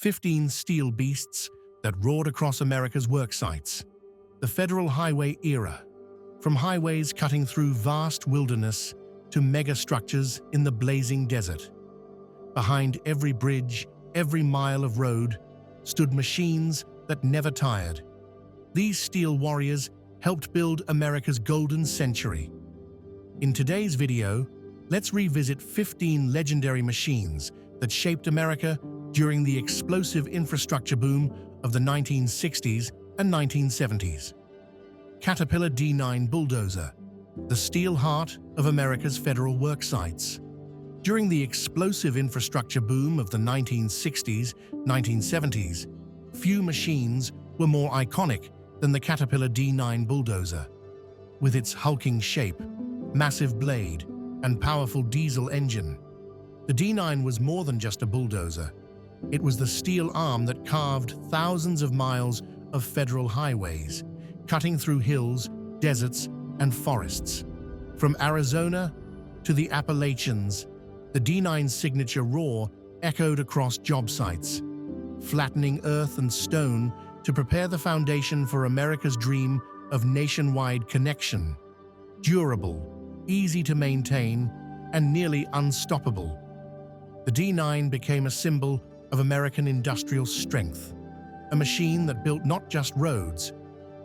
15 steel beasts that roared across America's worksites. The Federal Highway era. From highways cutting through vast wilderness to megastructures in the blazing desert. Behind every bridge, every mile of road, stood machines that never tired. These steel warriors helped build America's golden century. In today's video, let's revisit 15 legendary machines that shaped America during the explosive infrastructure boom of the 1960s and 1970s. Caterpillar D9 Bulldozer, the steel heart of America's federal worksites. During the explosive infrastructure boom of the 1960s, 1970s, few machines were more iconic than the Caterpillar D9 Bulldozer. With its hulking shape, massive blade, and powerful diesel engine, the D9 was more than just a bulldozer. It was the steel arm that carved thousands of miles of federal highways, cutting through hills, deserts, and forests. From Arizona to the Appalachians, the D9's signature roar echoed across job sites, flattening earth and stone to prepare the foundation for America's dream of nationwide connection. Durable, easy to maintain, and nearly unstoppable, the D9 became a symbol of American industrial strength, a machine that built not just roads,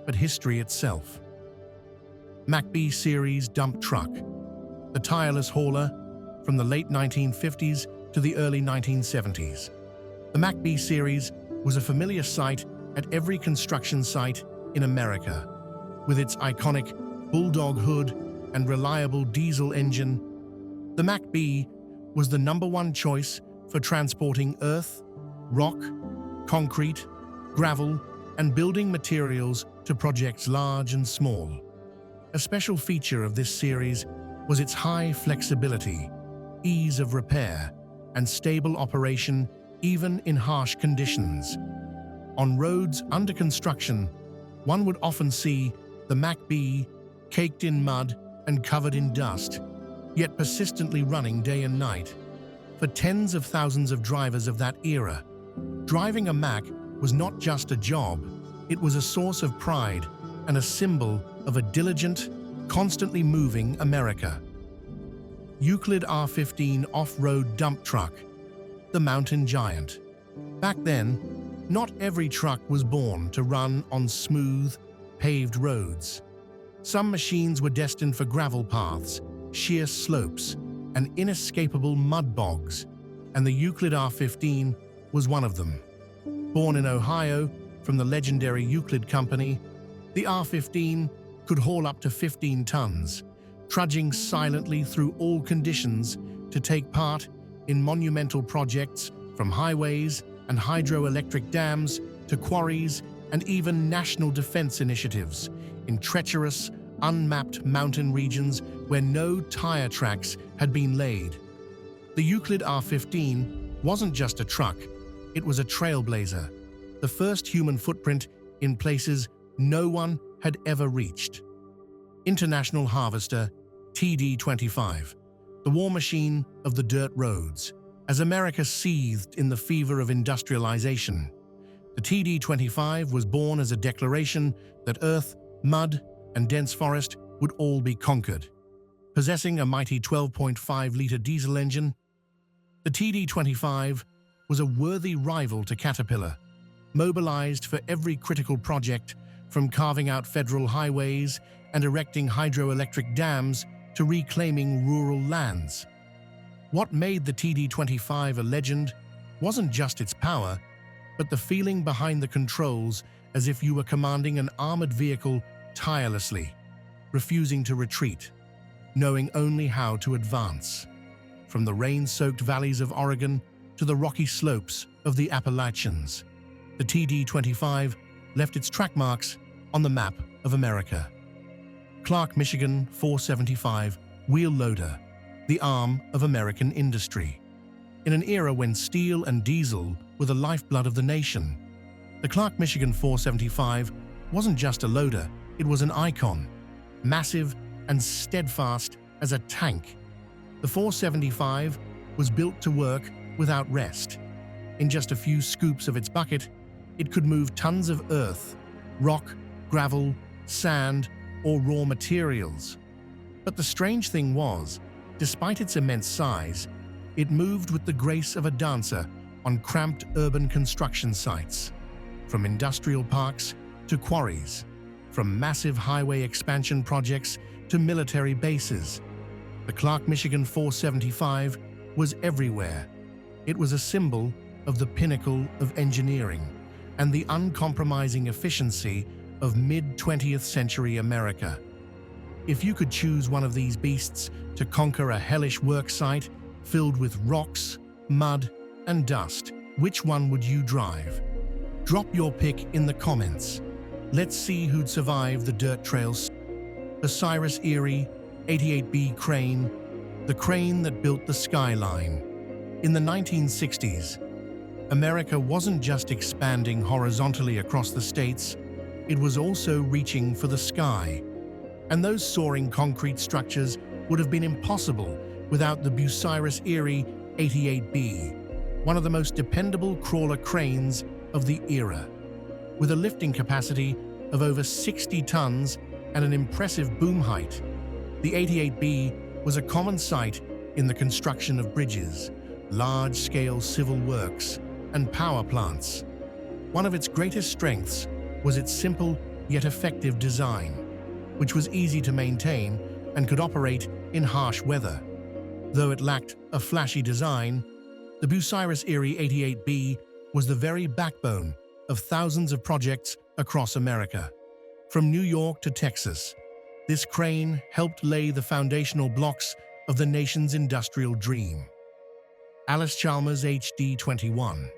but history itself. Mack B-Series Dump Truck, the tireless hauler from the late 1950s to the early 1970s. The Mack B-Series was a familiar sight at every construction site in America. With its iconic bulldog hood and reliable diesel engine, the Mack B was the #1 choice for transporting earth, rock, concrete, gravel, and building materials to projects large and small. A special feature of this series was its high flexibility, ease of repair, and stable operation even in harsh conditions. On roads under construction, one would often see the Mack B caked in mud and covered in dust, yet persistently running day and night. For tens of thousands of drivers of that era, driving a Mack was not just a job, it was a source of pride and a symbol of a diligent, constantly moving America. Euclid R-15 off-road dump truck, the mountain giant. Back then, not every truck was born to run on smooth, paved roads. Some machines were destined for gravel paths, sheer slopes, and inescapable mud bogs, and the Euclid R-15 was one of them. Born in Ohio from the legendary Euclid Company, the R-15 could haul up to 15 tons, trudging silently through all conditions to take part in monumental projects from highways and hydroelectric dams to quarries and even national defense initiatives in treacherous, unmapped mountain regions where no tire tracks had been laid. The Euclid R-15 wasn't just a truck, it was a trailblazer, the first human footprint in places no one had ever reached. International Harvester TD-25, the war machine of the dirt roads. As America seethed in the fever of industrialization, the TD-25 was born as a declaration that earth, mud, and dense forest would all be conquered. Possessing a mighty 12.5-liter diesel engine, the TD-25 was a worthy rival to Caterpillar, mobilized for every critical project from carving out federal highways and erecting hydroelectric dams to reclaiming rural lands. What made the TD-25 a legend wasn't just its power, but the feeling behind the controls, as if you were commanding an armored vehicle tirelessly, refusing to retreat, knowing only how to advance. From the rain-soaked valleys of Oregon to the rocky slopes of the Appalachians, the TD-25 left its track marks on the map of America. Clark, Michigan 475 wheel loader, the arm of American industry. In an era when steel and diesel were the lifeblood of the nation, the Clark, Michigan 475 wasn't just a loader, it was an icon, massive and steadfast as a tank. The 475 was built to work without rest. In just a few scoops of its bucket, it could move tons of earth, rock, gravel, sand, or raw materials. But the strange thing was, despite its immense size, it moved with the grace of a dancer on cramped urban construction sites, from industrial parks to quarries, from massive highway expansion projects to military bases. The Clark, Michigan 475 was everywhere. It was a symbol of the pinnacle of engineering and the uncompromising efficiency of mid-20th century America. If you could choose one of these beasts to conquer a hellish worksite filled with rocks, mud, and dust, which one would you drive? Drop your pick in the comments. Let's see who'd survive the dirt trails. The Cyrus Erie 88B crane, the crane that built the skyline. In the 1960s, America wasn't just expanding horizontally across the states, it was also reaching for the sky. And those soaring concrete structures would have been impossible without the Bucyrus Erie 88B, one of the most dependable crawler cranes of the era. With a lifting capacity of over 60 tons and an impressive boom height, the 88B was a common sight in the construction of bridges, large-scale civil works, and power plants. One of its greatest strengths was its simple yet effective design, which was easy to maintain and could operate in harsh weather. Though it lacked a flashy design, the Bucyrus Erie 88B was the very backbone of thousands of projects across America. From New York to Texas, this crane helped lay the foundational blocks of the nation's industrial dream. Allis-Chalmers HD21,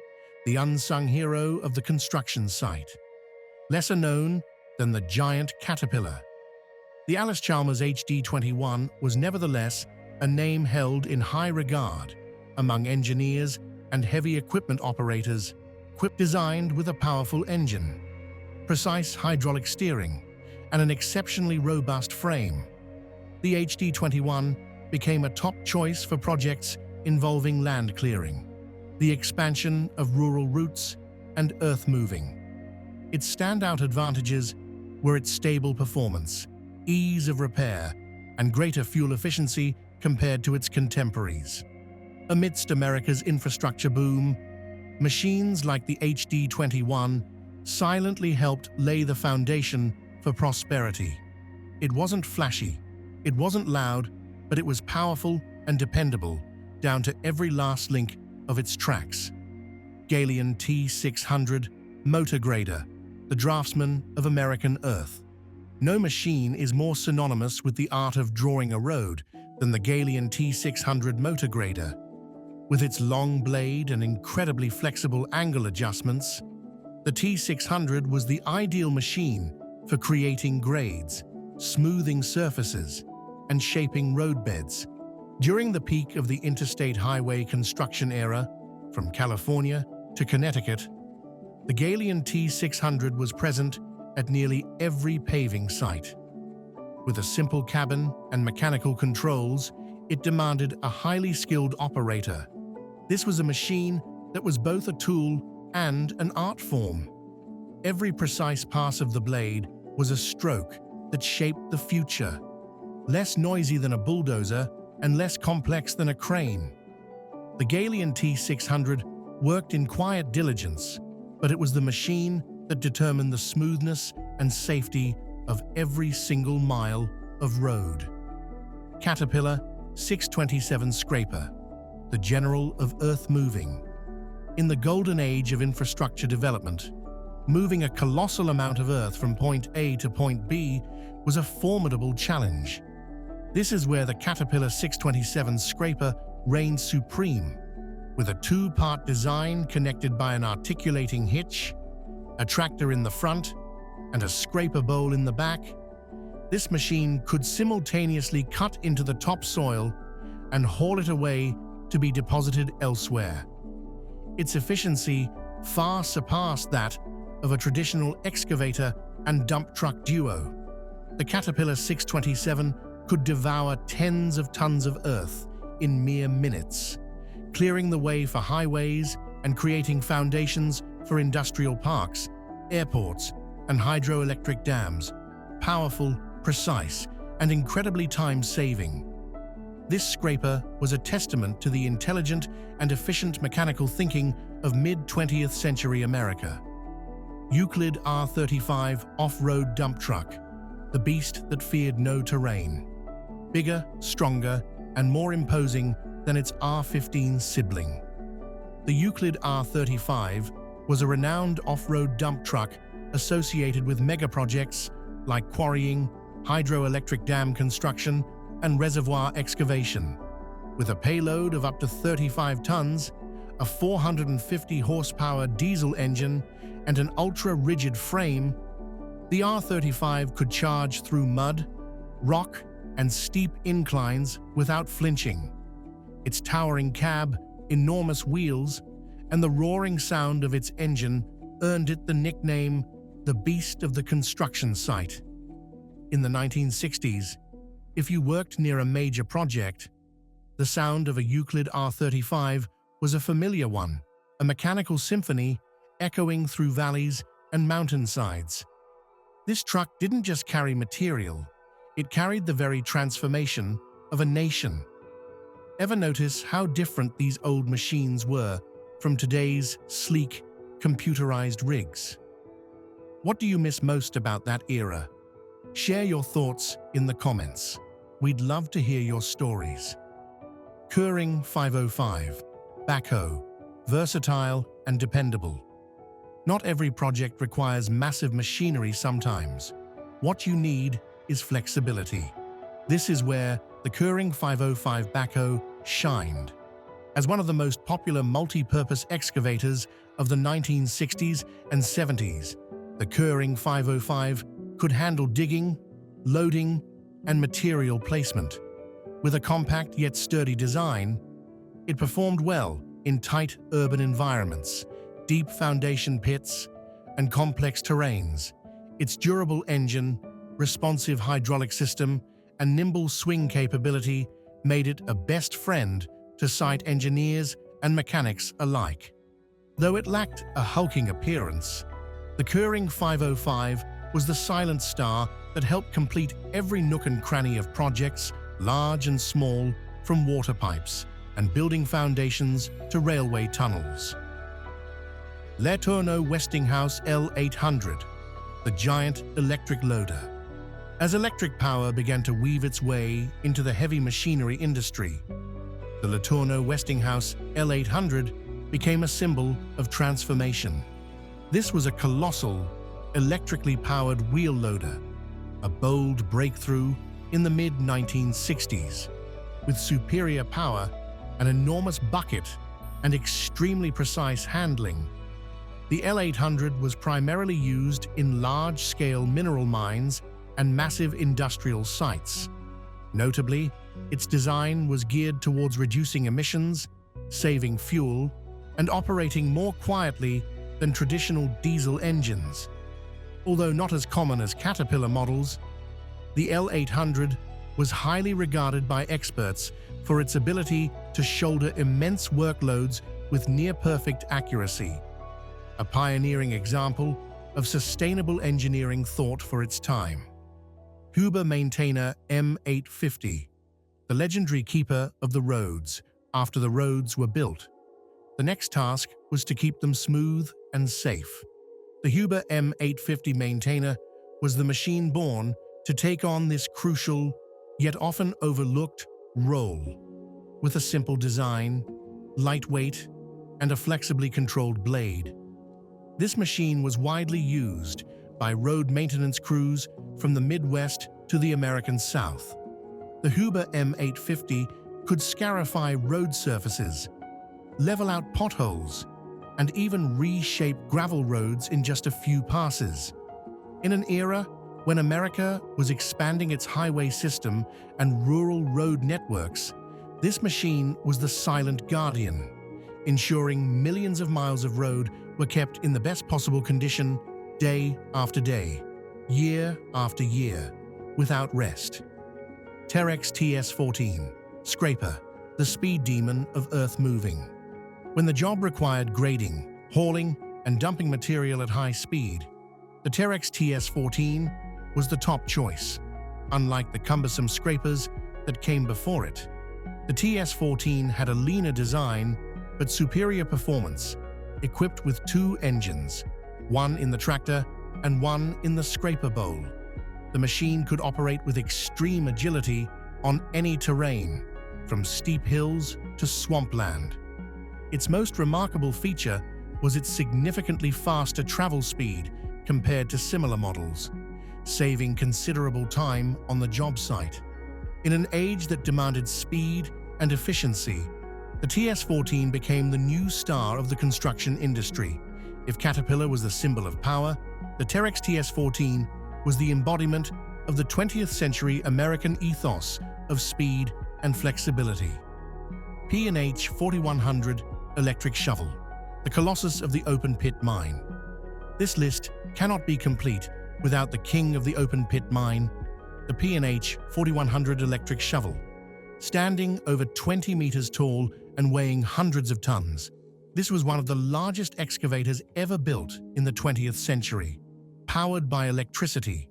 the unsung hero of the construction site. Lesser known than the giant Caterpillar. The Allis-Chalmers HD21 was nevertheless a name held in high regard among engineers and heavy equipment operators, designed with a powerful engine, precise hydraulic steering, and an exceptionally robust frame. The HD21 became a top choice for projects involving land clearing, the expansion of rural routes, and earth moving. Its standout advantages were its stable performance, ease of repair, and greater fuel efficiency compared to its contemporaries. Amidst America's infrastructure boom, machines like the HD21 silently helped lay the foundation for prosperity. It wasn't flashy, it wasn't loud, but it was powerful and dependable, down to every last link of its tracks. Galeon T600 Motor Grader, the draftsman of American Earth. No machine is more synonymous with the art of drawing a road than the Galeon T600 Motor Grader. With its long blade and incredibly flexible angle adjustments, the T600 was the ideal machine for creating grades, smoothing surfaces, and shaping roadbeds. During the peak of the interstate highway construction era, from California to Connecticut, the Galeon T600 was present at nearly every paving site. With a simple cabin and mechanical controls, it demanded a highly skilled operator. This was a machine that was both a tool and an art form. Every precise pass of the blade was a stroke that shaped the future, less noisy than a bulldozer and less complex than a crane. The Galeon T600 worked in quiet diligence, but it was the machine that determined the smoothness and safety of every single mile of road. Caterpillar 627 Scraper, the general of earth moving. In the golden age of infrastructure development, moving a colossal amount of earth from point A to point B was a formidable challenge. This is where the Caterpillar 627 Scraper reigned supreme. With a two-part design connected by an articulating hitch, a tractor in the front, and a scraper bowl in the back, this machine could simultaneously cut into the topsoil and haul it away to be deposited elsewhere. Its efficiency far surpassed that of a traditional excavator and dump truck duo. The Caterpillar 627 could devour tens of tons of earth in mere minutes, clearing the way for highways and creating foundations for industrial parks, airports, and hydroelectric dams. Powerful, precise, and incredibly time-saving. This scraper was a testament to the intelligent and efficient mechanical thinking of mid-20th century America. Euclid R-35 off-road dump truck, the beast that feared no terrain. Bigger, stronger, and more imposing than its R-15 sibling. The Euclid R-35 was a renowned off-road dump truck associated with mega-projects like quarrying, hydroelectric dam construction, and reservoir excavation. With a payload of up to 35 tons, a 450-horsepower diesel engine, and an ultra-rigid frame, the R-35 could charge through mud, rock, and steep inclines without flinching. Its towering cab, enormous wheels, and the roaring sound of its engine earned it the nickname the Beast of the Construction Site. In the 1960s, if you worked near a major project, the sound of a Euclid R-35 was a familiar one, a mechanical symphony echoing through valleys and mountainsides. This truck didn't just carry material, it carried the very transformation of a nation. Ever notice how different these old machines were from today's sleek, computerized rigs? What do you miss most about that era? Share your thoughts in the comments. We'd love to hear your stories. Keuring 505. Backhoe. Versatile and dependable. Not every project requires massive machinery sometimes. What you need is flexibility. This is where the Keuring 505 backhoe shined. As one of the most popular multi-purpose excavators of the 1960s and 70s, the Keuring 505 could handle digging, loading, and material placement. With a compact yet sturdy design, it performed well in tight urban environments, deep foundation pits, and complex terrains. Its durable engine, responsive hydraulic system, and nimble swing capability made it a best friend to site engineers and mechanics alike. Though it lacked a hulking appearance, the Keuring 505 was the silent star that helped complete every nook and cranny of projects, large and small, from water pipes and building foundations to railway tunnels. Le Tourneau Westinghouse L800, the giant electric loader. As electric power began to weave its way into the heavy machinery industry, the Le Tourneau Westinghouse L800 became a symbol of transformation. This was a colossal, electrically powered wheel loader, a bold breakthrough in the mid-1960s. With superior power, an enormous bucket, and extremely precise handling, the L800 was primarily used in large-scale mineral mines and massive industrial sites. Notably, its design was geared towards reducing emissions, saving fuel, and operating more quietly than traditional diesel engines. Although not as common as Caterpillar models, the L800 was highly regarded by experts for its ability to shoulder immense workloads with near-perfect accuracy, a pioneering example of sustainable engineering thought for its time. Huber Maintainer M850, the legendary keeper of the roads after the roads were built. The next task was to keep them smooth and safe. The Huber M850 Maintainer was the machine born to take on this crucial, yet often overlooked, role. With a simple design, lightweight, and a flexibly controlled blade, this machine was widely used by road maintenance crews from the Midwest to the American South. The Huber M850 could scarify road surfaces, level out potholes, and even reshape gravel roads in just a few passes. In an era when America was expanding its highway system and rural road networks, this machine was the silent guardian, ensuring millions of miles of road were kept in the best possible condition day after day, year after year, without rest. Terex TS14, Scraper, the speed demon of earth moving. When the job required grading, hauling, and dumping material at high speed, the Terex TS14 was the top choice. Unlike the cumbersome scrapers that came before it, the TS14 had a leaner design but superior performance, equipped with two engines, one in the tractor and one in the scraper bowl. The machine could operate with extreme agility on any terrain, from steep hills to swampland. Its most remarkable feature was its significantly faster travel speed compared to similar models, saving considerable time on the job site. In an age that demanded speed and efficiency, the TS14 became the new star of the construction industry. If Caterpillar was the symbol of power, the Terex TS14 was the embodiment of the 20th century American ethos of speed and flexibility. P&H 4100 Electric Shovel, the colossus of the open pit mine. This list cannot be complete without the king of the open pit mine, the P&H 4100 Electric Shovel. Standing over 20 meters tall and weighing hundreds of tons, this was one of the largest excavators ever built in the 20th century. Powered by electricity,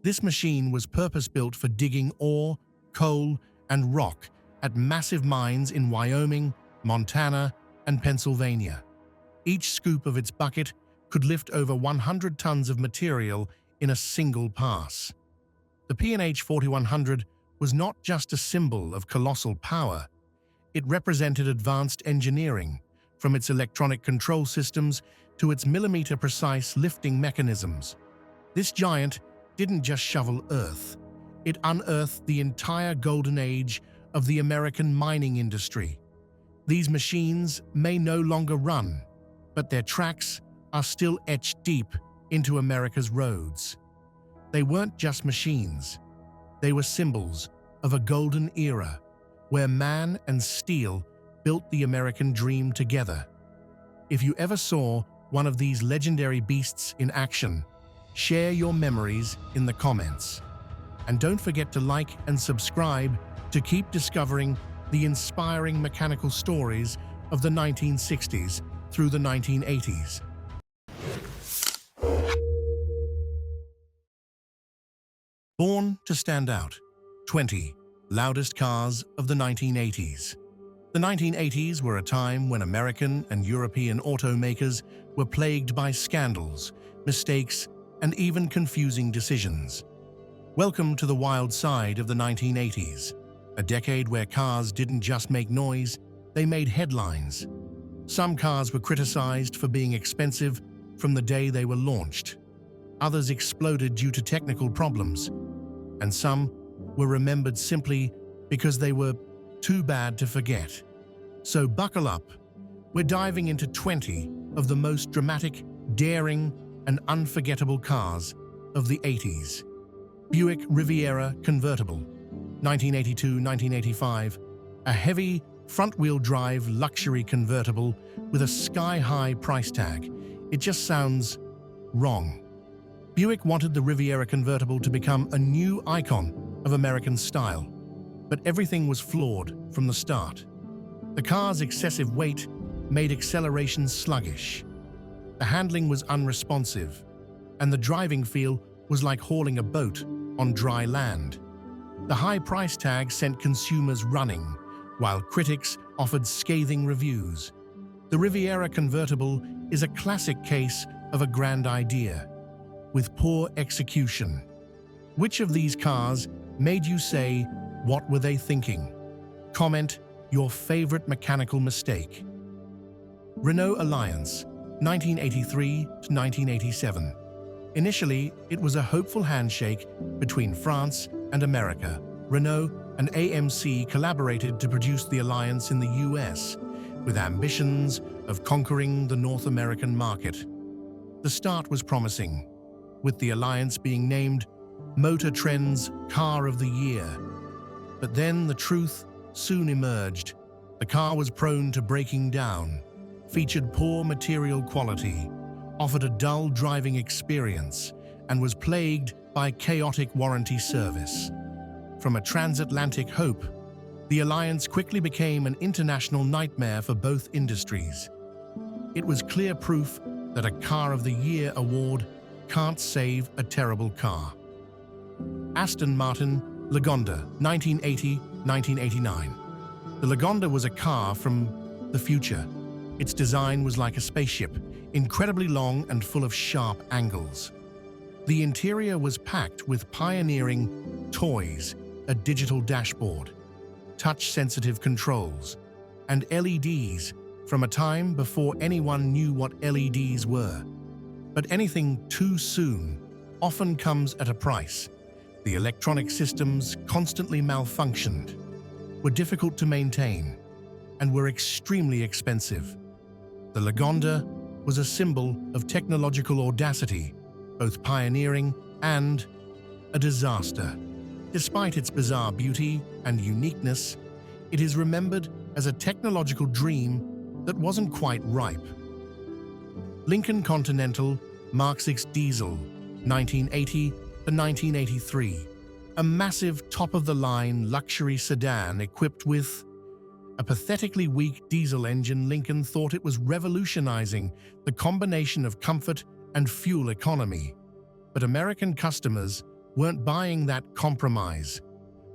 this machine was purpose-built for digging ore, coal, and rock at massive mines in Wyoming, Montana, and Pennsylvania. Each scoop of its bucket could lift over 100 tons of material in a single pass. The P&H 4100 was not just a symbol of colossal power. It represented advanced engineering, from its electronic control systems to its millimeter-precise lifting mechanisms. This giant didn't just shovel earth. It unearthed the entire golden age of the American mining industry. These machines may no longer run, but their tracks are still etched deep into America's roads. They weren't just machines. They were symbols of a golden era where man and steel built the American dream together. If you ever saw one of these legendary beasts in action, share your memories in the comments. And don't forget to like and subscribe to keep discovering the inspiring mechanical stories of the 1960s through the 1980s. Born to stand out. 20 loudest cars of the 1980s. The 1980s were a time when American and European automakers were plagued by scandals, mistakes, and even confusing decisions. Welcome to the wild side of the 1980s, a decade where cars didn't just make noise, they made headlines. Some cars were criticized for being expensive from the day they were launched. Others exploded due to technical problems, and some were remembered simply because they were too bad to forget. So buckle up. We're diving into 20 of the most dramatic, daring, and unforgettable cars of the 80s. Buick Riviera Convertible, 1982-1985, a heavy, front-wheel drive luxury convertible with a sky-high price tag. It just sounds wrong. Buick wanted the Riviera convertible to become a new icon of American style, but everything was flawed from the start. The car's excessive weight made acceleration sluggish. The handling was unresponsive, and the driving feel was like hauling a boat on dry land. The high price tag sent consumers running, while critics offered scathing reviews. The Riviera convertible is a classic case of a grand idea, with poor execution. Which of these cars made you say, "What were they thinking?" Comment your favorite mechanical mistake. Renault Alliance, 1983 to 1987. Initially, it was a hopeful handshake between France and America. Renault and AMC collaborated to produce the Alliance in the US, with ambitions of conquering the North American market. The start was promising, with the Alliance being named Motor Trend's Car of the Year. But then the truth soon emerged. The car was prone to breaking down, featured poor material quality, offered a dull driving experience, and was plagued by chaotic warranty service. From a transatlantic hope, The alliance quickly became an international nightmare for both industries. It was clear proof that a Car of the Year award can't save a terrible car. Aston Martin Lagonda, 1980-1989. The Lagonda was a car from the future. Its design was like a spaceship, incredibly long and full of sharp angles. The interior was packed with pioneering toys, a digital dashboard, touch-sensitive controls, and LEDs from a time before anyone knew what LEDs were. But anything too soon often comes at a price. The electronic systems constantly malfunctioned, were difficult to maintain, and were extremely expensive. The Lagonda was a symbol of technological audacity, both pioneering and a disaster. Despite its bizarre beauty and uniqueness, it is remembered as a technological dream that wasn't quite ripe. Lincoln Continental Mark VI Diesel, 1980 to 1983, a massive top-of-the-line luxury sedan equipped with a pathetically weak diesel engine. Lincoln thought it was revolutionizing the combination of comfort and fuel economy. But American customers weren't buying that compromise.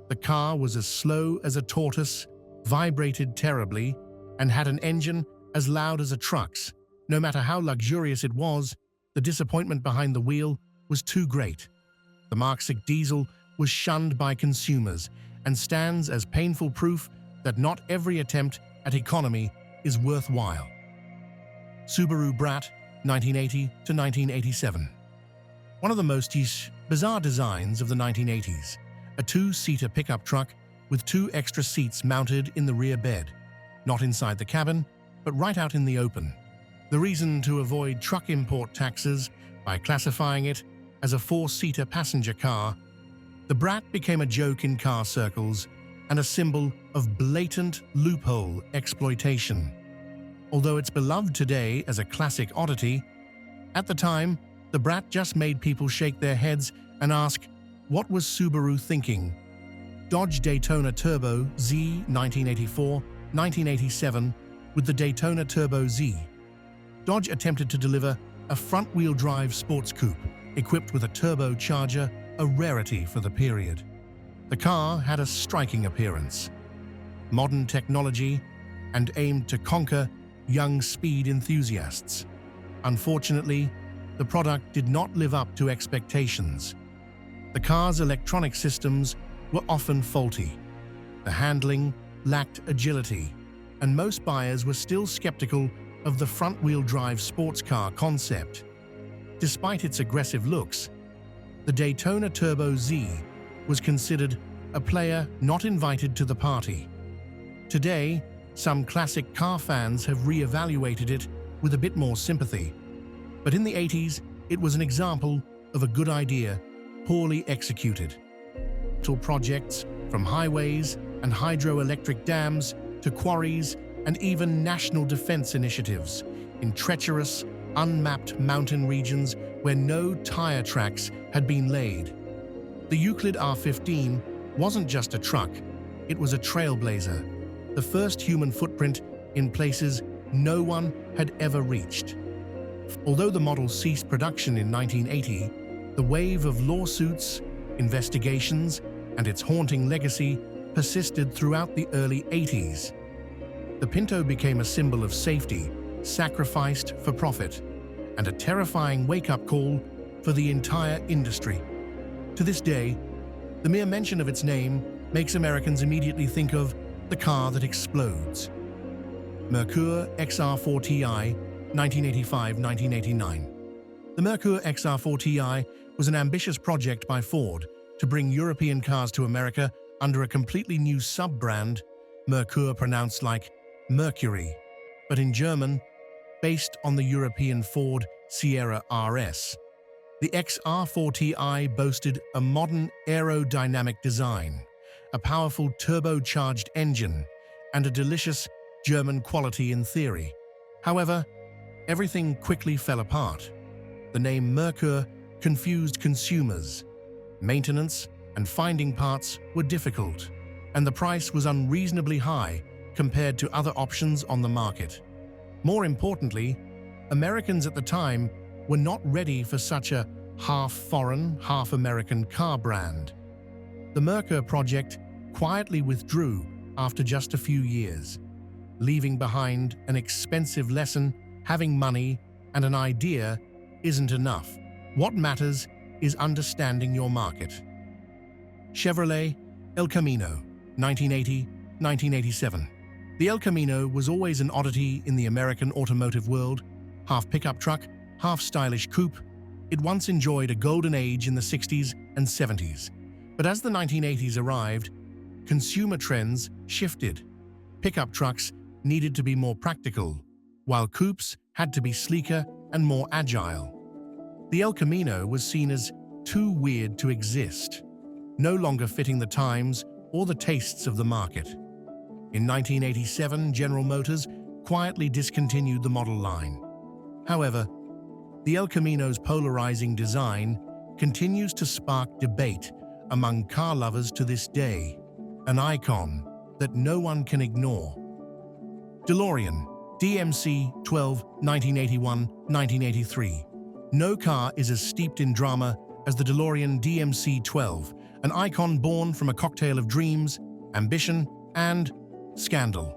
The car was as slow as a tortoise, vibrated terribly, and had an engine as loud as a truck's. No matter how luxurious it was, the disappointment behind the wheel was too great. The Mark VI diesel was shunned by consumers and stands as painful proof that not every attempt at economy is worthwhile. Subaru Brat, 1980 to 1987. One of the most bizarre designs of the 1980s, a two-seater pickup truck with 2 extra seats mounted in the rear bed, not inside the cabin, but right out in the open. The reason: to avoid truck import taxes by classifying it as a 4-seater passenger car. The Brat became a joke in car circles and a symbol of blatant loophole exploitation. Although it's beloved today as a classic oddity, at the time, the Brat just made people shake their heads and ask, what was Subaru thinking? Dodge Daytona Turbo Z, 1984-1987. With the Daytona Turbo Z, Dodge attempted to deliver a front-wheel drive sports coupe equipped with a turbocharger, a rarity for the period. The car had a striking appearance, modern technology, and aimed to conquer young speed enthusiasts. Unfortunately, the product did not live up to expectations. The car's electronic systems were often faulty. The handling lacked agility, and most buyers were still skeptical of the front-wheel drive sports car concept. Despite its aggressive looks, the Daytona Turbo Z was considered a player not invited to the party. Today, some classic car fans have re-evaluated it with a bit more sympathy. But in the 80s, it was an example of a good idea, poorly executed. Projects from highways and hydroelectric dams to quarries and even national defense initiatives in treacherous, unmapped mountain regions where no tire tracks had been laid. The Euclid R-15 wasn't just a truck, it was a trailblazer, the first human footprint in places no one had ever reached. Although the model ceased production in 1980, the wave of lawsuits, investigations, and its haunting legacy persisted throughout the early 80s. The Pinto became a symbol of safety, sacrificed for profit, and a terrifying wake-up call for the entire industry. To this day, the mere mention of its name makes Americans immediately think of the car that explodes. Merkur XR4Ti, 1985-1989. The Merkur XR4Ti was an ambitious project by Ford to bring European cars to America under a completely new sub-brand, Merkur pronounced like Mercury, but in German, based on the European Ford Sierra RS. The XR4Ti boasted a modern aerodynamic design, a powerful turbocharged engine, and a delicious German quality in theory. However, everything quickly fell apart. The name Merkur confused consumers. Maintenance and finding parts were difficult, and the price was unreasonably high compared to other options on the market. More importantly, Americans at the time were not ready for such a half-foreign, half-American car brand. The Merkur project quietly withdrew after just a few years, leaving behind an expensive lesson: having money and an idea isn't enough. What matters is understanding your market. Chevrolet El Camino, 1980-1987. The El Camino was always an oddity in the American automotive world, half pickup truck, half stylish coupe. It once enjoyed a golden age in the 60s and 70s. But as the 1980s arrived, consumer trends shifted. Pickup trucks needed to be more practical, while coupes had to be sleeker and more agile. The El Camino was seen as too weird to exist, no longer fitting the times or the tastes of the market. In 1987, General Motors quietly discontinued the model line. However, the El Camino's polarizing design continues to spark debate among car lovers to this day, an icon that no one can ignore. DeLorean, DMC-12, 1981-1983. No car is as steeped in drama as the DeLorean DMC-12, an icon born from a cocktail of dreams, ambition, and scandal.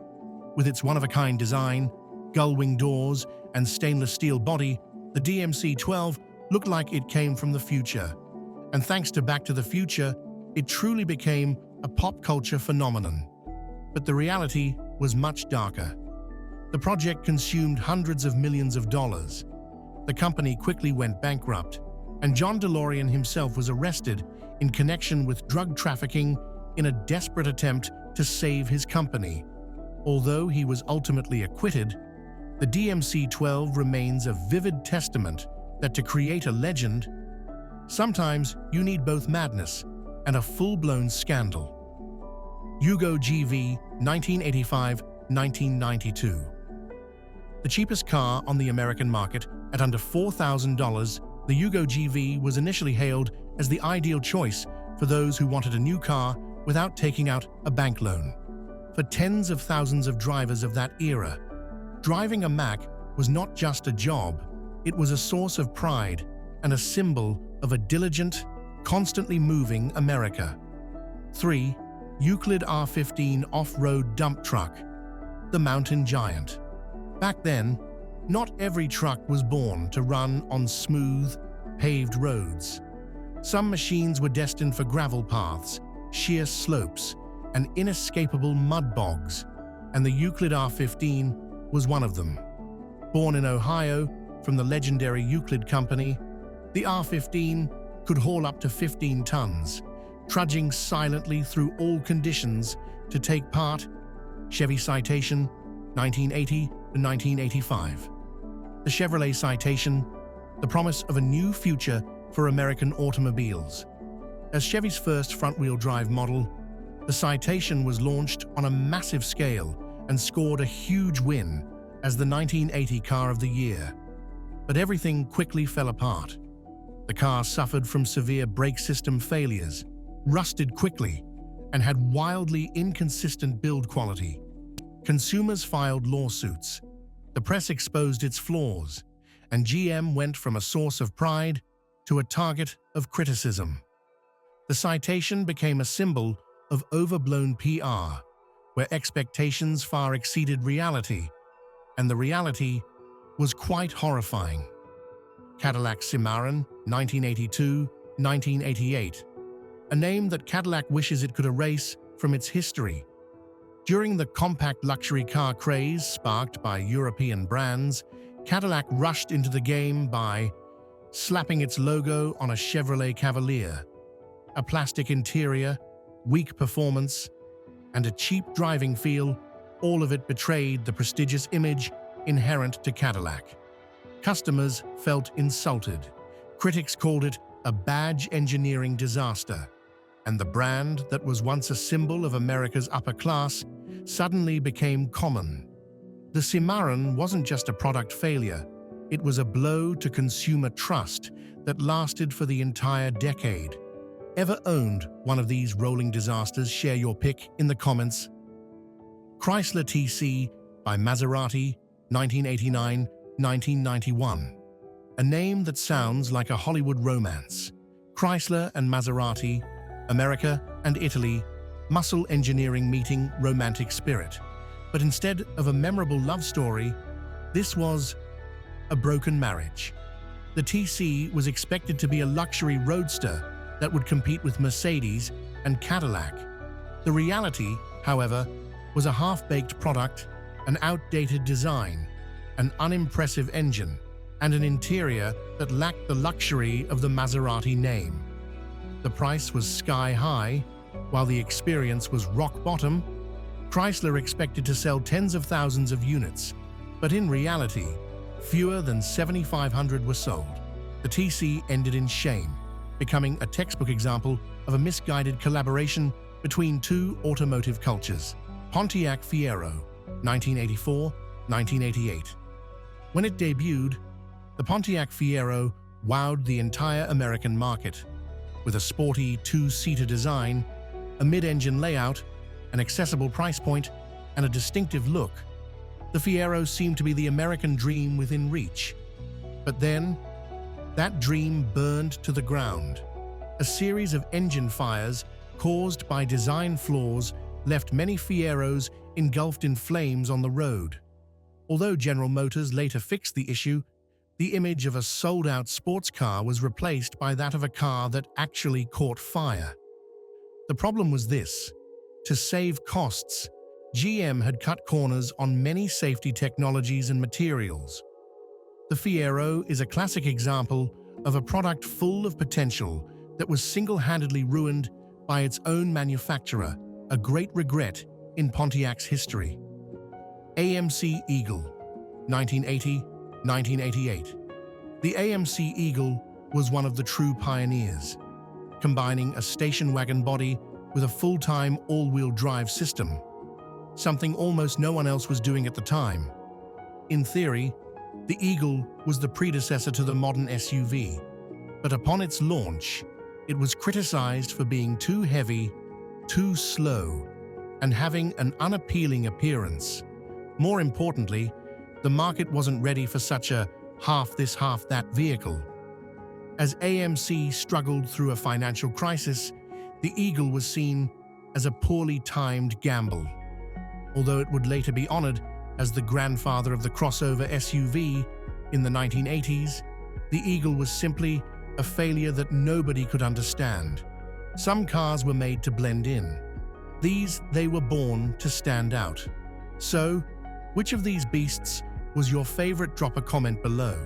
With its one-of-a-kind design, gull-wing doors, and stainless steel body, the DMC-12 looked like it came from the future. And thanks to Back to the Future, it truly became a pop culture phenomenon. But the reality was much darker. The project consumed hundreds of millions of dollars. The company quickly went bankrupt, and John DeLorean himself was arrested in connection with drug trafficking in a desperate attempt to save his company. Although he was ultimately acquitted, the DMC-12 remains a vivid testament that to create a legend, sometimes you need both madness and a full-blown scandal. Yugo GV, 1985-1992. The cheapest car on the American market at under $4,000, the Yugo GV was initially hailed as the ideal choice for those who wanted a new car without taking out a bank loan. For tens of thousands of drivers of that era, driving a Mack was not just a job, it was a source of pride and a symbol of a diligent, constantly moving America. 3. Euclid R-15 Off-Road Dump Truck, the mountain giant. Back then, not every truck was born to run on smooth, paved roads. Some machines were destined for gravel paths, sheer slopes, and inescapable mud bogs, and the Euclid R-15 was one of them. Born in Ohio from the legendary Euclid Company, the R-15 could haul up to 15 tons, trudging silently through all conditions to take part. Chevy Citation, 1980 to 1985. The Chevrolet Citation, the promise of a new future for American automobiles. As Chevy's first front-wheel drive model, the Citation was launched on a massive scale and scored a huge win as the 1980 Car of the Year. But everything quickly fell apart. The car suffered from severe brake system failures, rusted quickly, and had wildly inconsistent build quality. Consumers filed lawsuits. The press exposed its flaws, and GM went from a source of pride to a target of criticism. The Citation became a symbol of overblown PR, where expectations far exceeded reality, and the reality was quite horrifying. Cadillac Cimarron, 1982-1988, a name that Cadillac wishes it could erase from its history. During the compact luxury car craze sparked by European brands, Cadillac rushed into the game by slapping its logo on a Chevrolet Cavalier. A plastic interior, weak performance, and a cheap driving feel, all of it betrayed the prestigious image inherent to Cadillac. Customers felt insulted. Critics called it a badge engineering disaster, and the brand that was once a symbol of America's upper class suddenly became common. The Cimarron wasn't just a product failure, it was a blow to consumer trust that lasted for the entire decade. Ever owned one of these rolling disasters? Share your pick in the comments. Chrysler TC by Maserati, 1989-1991. A name that sounds like a Hollywood romance. Chrysler and Maserati, America and Italy, muscle engineering meeting romantic spirit. But instead of a memorable love story, this was a broken marriage. The TC was expected to be a luxury roadster that would compete with Mercedes and Cadillac. The reality, however, was a half-baked product, an outdated design, an unimpressive engine, and an interior that lacked the luxury of the Maserati name. The price was sky-high, while the experience was rock-bottom. Chrysler expected to sell tens of thousands of units, but in reality, fewer than 7,500 were sold. The TC ended in shame, becoming a textbook example of a misguided collaboration between two automotive cultures. Pontiac Fiero, 1984-1988. When it debuted, the Pontiac Fiero wowed the entire American market. With a sporty two-seater design, a mid-engine layout, an accessible price point, and a distinctive look, the Fiero seemed to be the American dream within reach. But then, that dream burned to the ground. A series of engine fires caused by design flaws left many Fieros engulfed in flames on the road. Although General Motors later fixed the issue, the image of a sold-out sports car was replaced by that of a car that actually caught fire. The problem was this: to save costs, GM had cut corners on many safety technologies and materials. The Fiero is a classic example of a product full of potential that was single-handedly ruined by its own manufacturer, a great regret in Pontiac's history. AMC Eagle, 1980-1988. The AMC Eagle was one of the true pioneers, combining a station wagon body with a full-time all-wheel drive system, something almost no one else was doing at the time. In theory, the Eagle was the predecessor to the modern SUV, but upon its launch, it was criticized for being too heavy, too slow, and having an unappealing appearance. More importantly, the market wasn't ready for such a half this, half that vehicle. As AMC struggled through a financial crisis, the Eagle was seen as a poorly timed gamble. Although it would later be honored as the grandfather of the crossover SUV in the 1980s, the Eagle was simply a failure that nobody could understand. Some cars were made to blend in. They were born to stand out. So, which of these beasts was your favorite? Drop a comment below.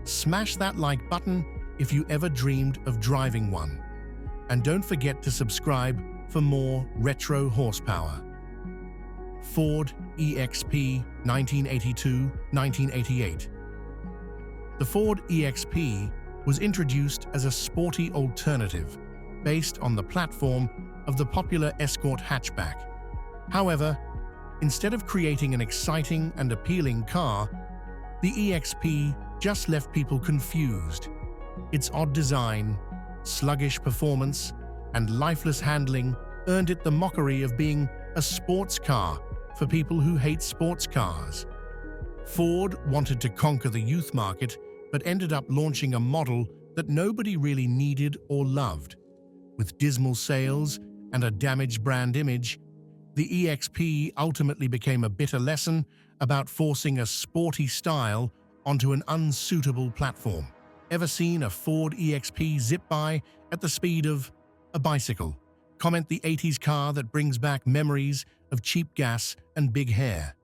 Smash that like button if you ever dreamed of driving one. And don't forget to subscribe for more retro horsepower. Ford EXP 1982-1988. The Ford EXP was introduced as a sporty alternative based on the platform of the popular Escort hatchback. However, instead of creating an exciting and appealing car, the EXP just left people confused. Its odd design, sluggish performance, and lifeless handling earned it the mockery of being a sports car for people who hate sports cars. Ford wanted to conquer the youth market, but ended up launching a model that nobody really needed or loved. With dismal sales and a damaged brand image, the EXP ultimately became a bitter lesson about forcing a sporty style onto an unsuitable platform. Ever seen a Ford EXP zip by at the speed of a bicycle? Comment the 80s car that brings back memories of cheap gas and big hair.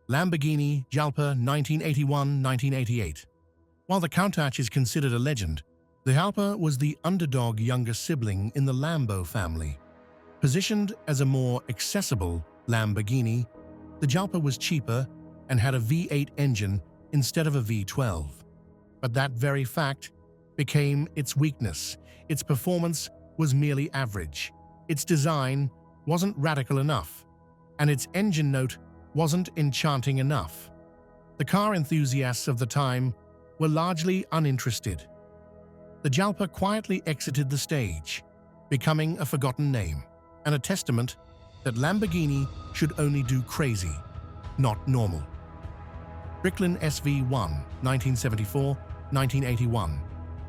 Lamborghini Jalpa 1981-1988. While the Countach is considered a legend, the Jalpa was the underdog younger sibling in the Lambo family. Positioned as a more accessible Lamborghini, the Jalpa was cheaper and had a V8 engine instead of a V12. But that very fact became its weakness. Its performance was merely average. Its design wasn't radical enough, and its engine note wasn't enchanting enough. The car enthusiasts of the time were largely uninterested. The Jalpa quietly exited the stage, becoming a forgotten name and a testament that Lamborghini should only do crazy, not normal. Bricklin SV1, 1974-1981.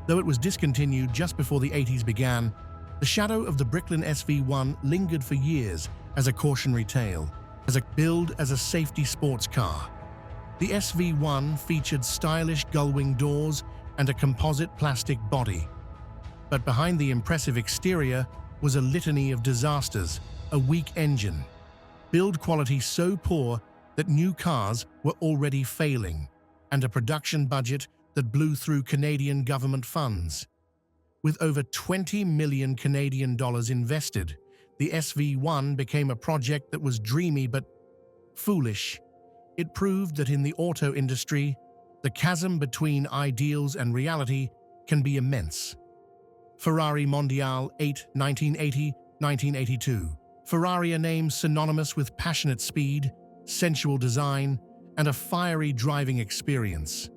Though it was discontinued just before the 80s began, the shadow of the Bricklin SV1 lingered for years as a cautionary tale, billed as a safety sports car. The SV1 featured stylish gull-wing doors and a composite plastic body. But behind the impressive exterior was a litany of disasters, a weak engine, build quality so poor that new cars were already failing, and a production budget that blew through Canadian government funds. With over 20 million Canadian dollars invested, the SV1 became a project that was dreamy but foolish. It proved that in the auto industry, the chasm between ideals and reality can be immense. Ferrari Mondial 8, 1980-1982. Ferrari, a name synonymous with passionate speed, sensual design, and a fiery driving experience.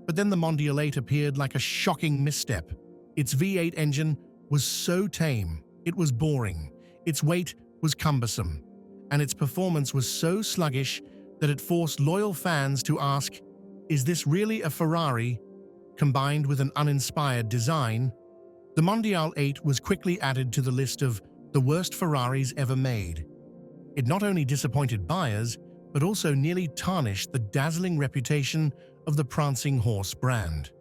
But then the Mondial 8 appeared like a shocking misstep. Its V8 engine was so tame, it was boring, its weight was cumbersome, and its performance was so sluggish that it forced loyal fans to ask, is this really a Ferrari? Combined with an uninspired design, the Mondial 8 was quickly added to the list of the worst Ferraris ever made. It not only disappointed buyers, but also nearly tarnished the dazzling reputation of the prancing horse brand.